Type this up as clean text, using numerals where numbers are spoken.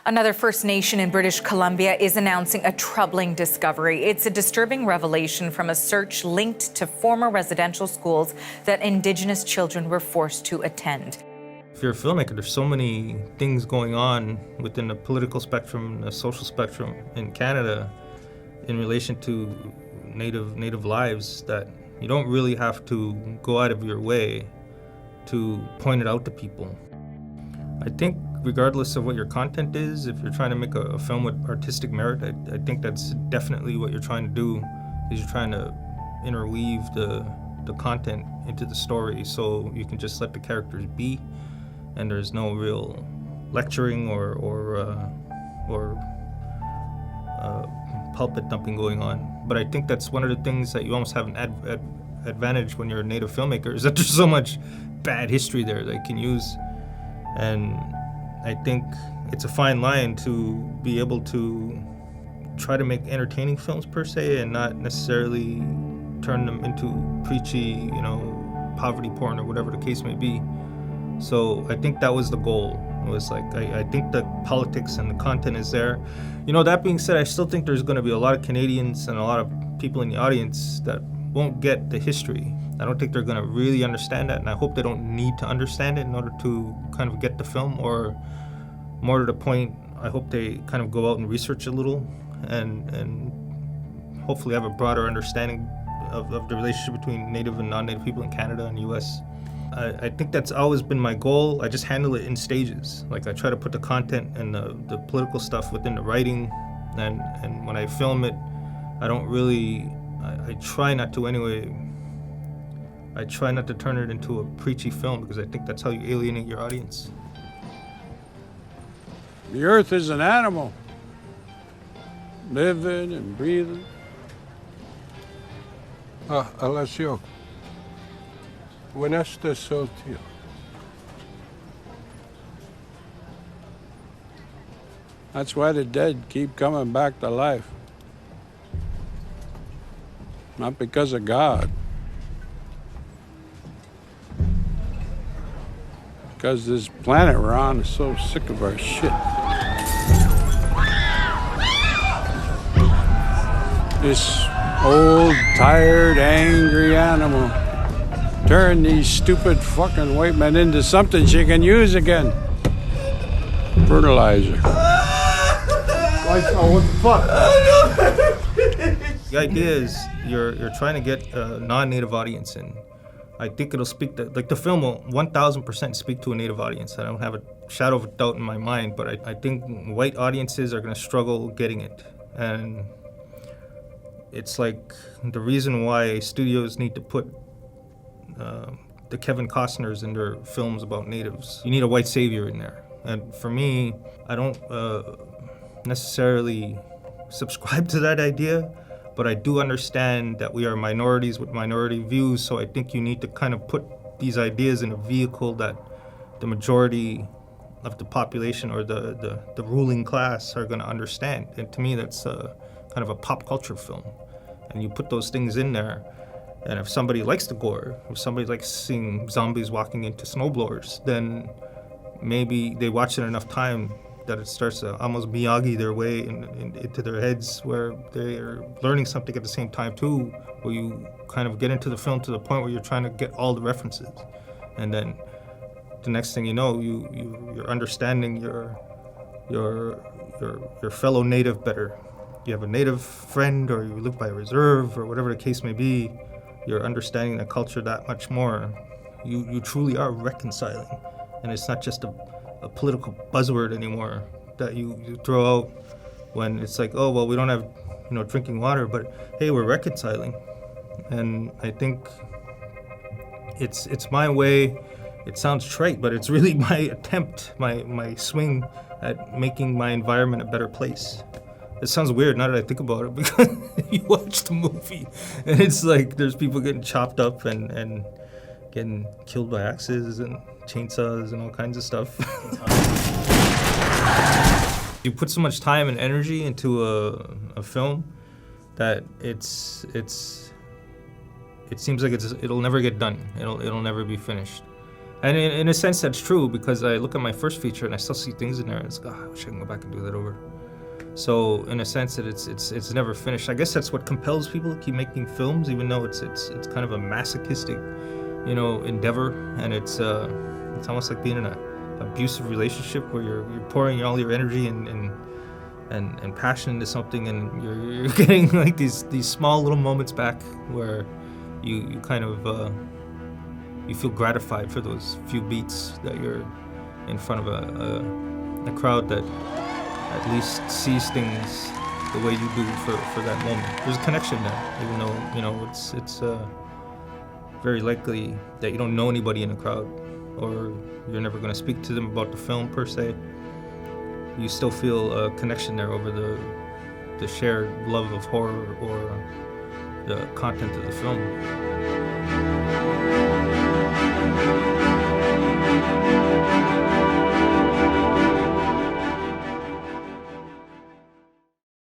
Another First Nation in British Columbia is announcing a troubling discovery. It's a disturbing revelation from a search linked to former residential schools that Indigenous children were forced to attend. If you're a filmmaker, there's so many things going on within the political spectrum, the social spectrum in Canada in relation to Native lives that you don't really have to go out of your way to point it out to people. I think regardless of what your content is, if you're trying to make a film with artistic merit, I think that's definitely what you're trying to do, is you're trying to interweave the content into the story so you can just let the characters be and there's no real lecturing or pulpit dumping going on. But I think that's one of the things that you almost have an advantage when you're a Native filmmaker, is that there's so much bad history there that you can use. And I think it's a fine line to be able to try to make entertaining films per se and not necessarily turn them into preachy, poverty porn or whatever the case may be. So I think that was the goal. It was like, I think the politics and the content is there. That being said, I still think there's going to be a lot of Canadians and a lot of people in the audience that won't get the history. I don't think they're going to really understand that, and I hope they don't need to understand it in order to kind of get the film, or more to the point, I hope they kind of go out and research a little and hopefully have a broader understanding of the relationship between Native and non-Native people in Canada and the US. I think that's always been my goal. I just handle it in stages. Like, I try to put the content and the political stuff within the writing, and when I film it, I don't really, I try not to anyway. I try not to turn it into a preachy film, because I think that's how you alienate your audience. The earth is an animal, living and breathing. Alessio, buenas tardes, tío. That's why the dead keep coming back to life. Not because of God. Because this planet we're on is so sick of our shit. This old, tired, angry animal turned these stupid fucking white men into something she can use again. Fertilizer. What the fuck? The idea is you're trying to get a non-Native audience in. I think it'll speak to, the film will 1,000% speak to a Native audience. I don't have a shadow of a doubt in my mind, but I think white audiences are going to struggle getting it. And it's like the reason why studios need to put the Kevin Costners in their films about Natives. You need a white savior in there. And for me, I don't necessarily subscribe to that idea, but I do understand that we are minorities with minority views, so I think you need to kind of put these ideas in a vehicle that the majority of the population or the ruling class are going to understand. And to me, that's kind of a pop culture film. And you put those things in there, and if somebody likes the gore, if somebody likes seeing zombies walking into snowblowers, then maybe they watch it enough time that it starts to almost Miyagi their way into their heads, where they're learning something at the same time too, where you kind of get into the film to the point where you're trying to get all the references. And then the next thing you know, you're understanding your fellow Native better. You have a Native friend, or you live by a reserve, or whatever the case may be, you're understanding the culture that much more. You truly are reconciling. And it's not just a political buzzword anymore that you throw out when it's like, oh, well, we don't have drinking water, but hey, we're reconciling. And I think it's my way. It sounds trite, but it's really my attempt, my swing at making my environment a better place. It sounds weird now that I think about it, because you watch the movie and it's like there's people getting chopped up and getting killed by axes and chainsaws and all kinds of stuff. You put so much time and energy into a film that it seems like it'll never get done. It'll never be finished. And in a sense, that's true, because I look at my first feature and I still see things in there, and it's like, I wish I can go back and do that over. So in a sense that it's never finished. I guess that's what compels people to keep making films, even though it's kind of a masochistic, endeavor, and it's almost like being in an abusive relationship where you're pouring all your energy and passion into something, and you're getting like these small little moments back where you kind of you feel gratified for those few beats that you're in front of a crowd that at least sees things the way you do for that moment. There's a connection there, even though it's very likely that you don't know anybody in the crowd, or you're never going to speak to them about the film per se. You still feel a connection there over the shared love of horror or the content of the film.